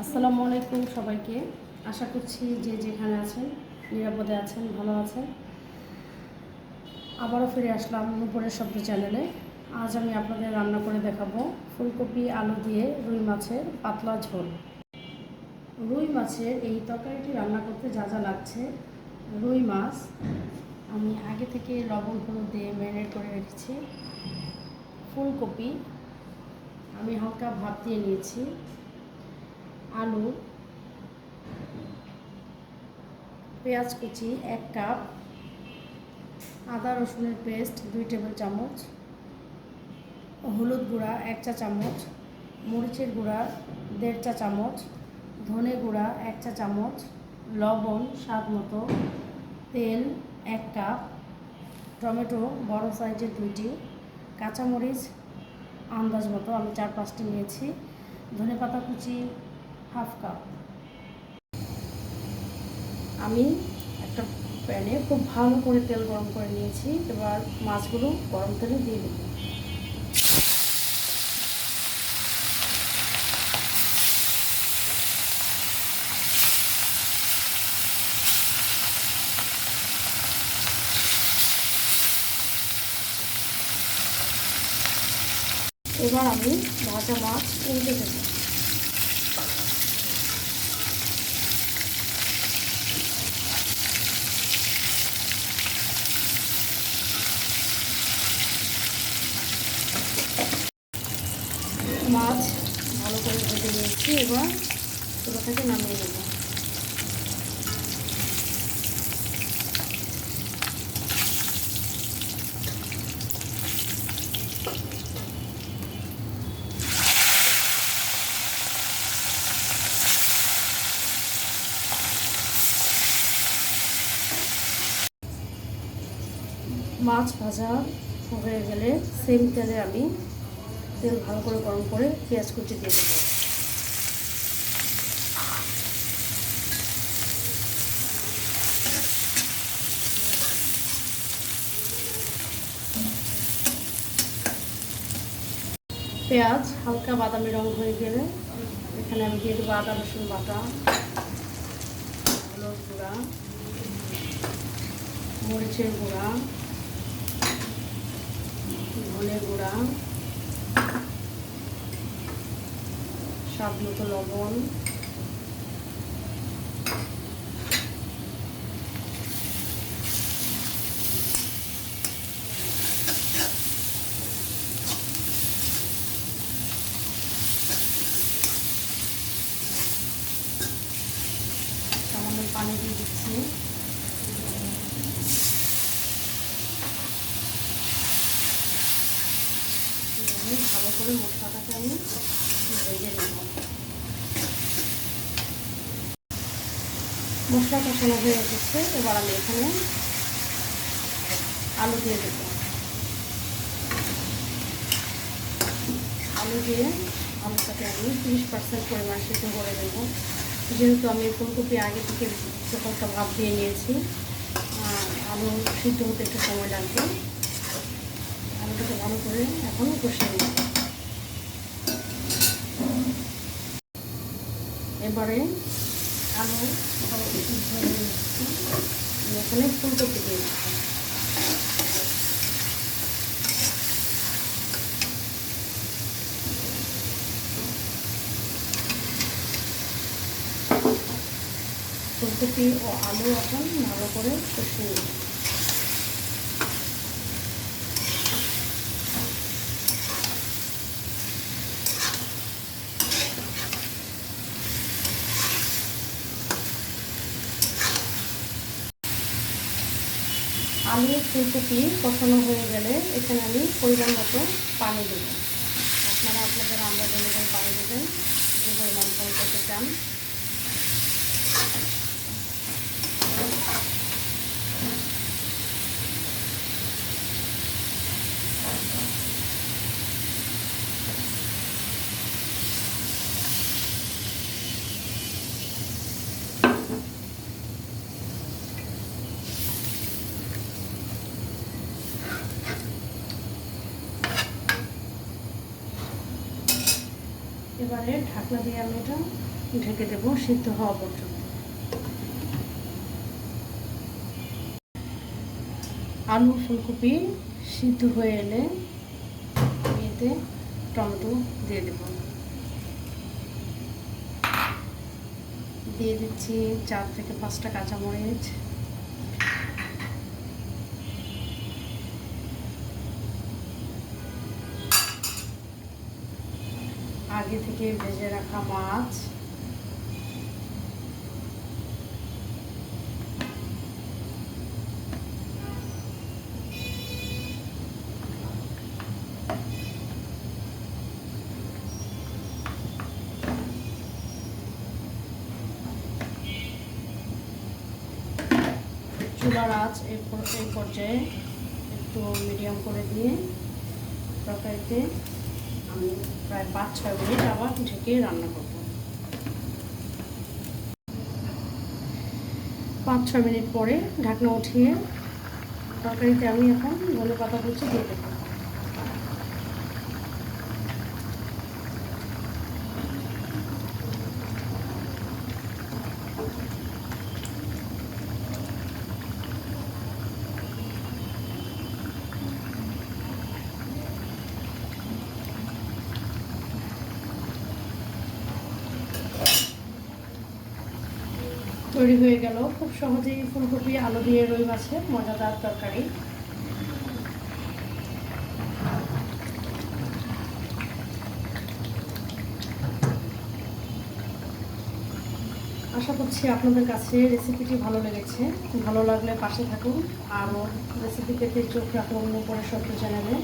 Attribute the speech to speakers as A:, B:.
A: আসসালামু আলাইকুম সবাইকে। আশা করছি যে যেখানে আছেন নিরাপদে আছেন, ভালো আছেন। আবারও ফিরে আসলাম নুপুরের শব্দ চ্যানেলে। আজ আমি আপনাদের রান্না করে দেখাবো ফুলকপি আলু দিয়ে রুই মাছের পাতলা ঝোল। রুই মাছের এই তরকারিটি রান্না করতে যা যা লাগছে: রুই মাছ আমি আগে থেকে লবণ হলুদ দিয়ে ম্যারিনেট করে রেখেছি। ফুলকপি আমি হালকা ভাপ দিয়ে নিয়েছি। আলু, পেঁয়াজ কুচি 1 কাপ, আদা রসুনের পেস্ট 2 টেবিল চামচ, হলুদ গুঁড়া 1 চা চামচ, মরিচের গুঁড়া 1.5 চা চামচ, ধনে গুঁড়া 1 চা চামচ, লবণ স্বাদ মতো, তেল 1 কাপ, টমেটো বড় সাইজের 2টি, কাঁচামরিচ আন্দাজ মতো আমি 4-5টি নিয়েছি, ধনেপাতা কুচি 1/2 কাপ। আমি একটা প্যানে খুব ভালো করে তেল গরম করে নিয়েছি। এবার মাছগুলো গরম তেলে দিয়ে দেব। এবার আমি ভাজা মাছ উল্টে দেব। মাছ ভালো করে ভেজে নিয়েছি, এবার চুলা থেকে নামিয়ে নেব। মাছ ভাজা হয়ে গেলে সেম তেলে আমি তেল ভালো করে গরম করে পেঁয়াজ কুচি দিয়ে দেবো। পেঁয়াজ হালকা বাদামি রং হয়ে গেলে এখানে আমি দিয়ে দেবো আদা রসুন বাটা, হলুদ গুঁড়া, মরিচের গুঁড়া, ধনে গুঁড়া, স্বাদ মতো লবণ, সামান্য পানি দিয়ে দিচ্ছি। ভালো করে মশলাটাকে আমি ভেজে নেব। মশলা কষানো হয়ে এসেছে, এবার আমি এখানে আলু দিয়ে দেব। আলু দিয়ে আলুটাকে আমি 30% পরিমাণ সিদ্ধ করে দেবো। যেহেতু আমি ফুলকপি আগে থেকে হালকা ভাপ দিয়ে নিয়েছি, আলু সিদ্ধ হতে একটু সময় লাগবে। আলুটাকে ভালো করে এখন কষিয়ে নেব। এবারে আলু ভালো সিদ্ধ হয়ে নিচ্ছি, এখানে ফুলকপি দিয়ে দিচ্ছি। ফুলকপি ও আলু এখন ভালো করে কষিয়ে নেব। আলু ফুলকপি কষানো হয়ে গেলে এখানে আমি পরিমাণ মতো পানি দেব। আপনারা আপনাদের আন্দাজ অনুযায়ী পানি দেবেন, যে পরিমাণ ঝোল করতে চান। এবারে ঢাকনা দিয়ে আমি এটা ঢেকে দেবো সিদ্ধ হওয়া পর্যন্ত। আলু ফুলকপি সিদ্ধ হয়ে এলে এতে টমেটো দিয়ে দেব। দিয়ে দিচ্ছি 4 থেকে 5টা কাঁচামরিচ, আগে থেকে ভেজে রাখা মাছ, চুলার আঁচ এই পর্যায়ে একটু মিডিয়াম করে দিয়ে তরকারিতে আমি প্রায় 5-6 মিনিট আবার ঢেকে রান্না করব। 5-6 মিনিট পরে ঢাকনা উঠিয়ে তরকারিতে আমি এখন ধনেপাতা কুচি দিয়ে দেবো। তৈরি হয়ে গেল খুব সহজেই ফুলকপি আলু দিয়ে রুই মাছের মজাদার তরকারি। আশা করছি আপনাদের কাছে রেসিপিটি ভালো লেগেছে। ভালো লাগলে পাশে থাকুন, আরও রেসিপি পেতে চোখ রাখুন উপরে সত্য চ্যানেলে।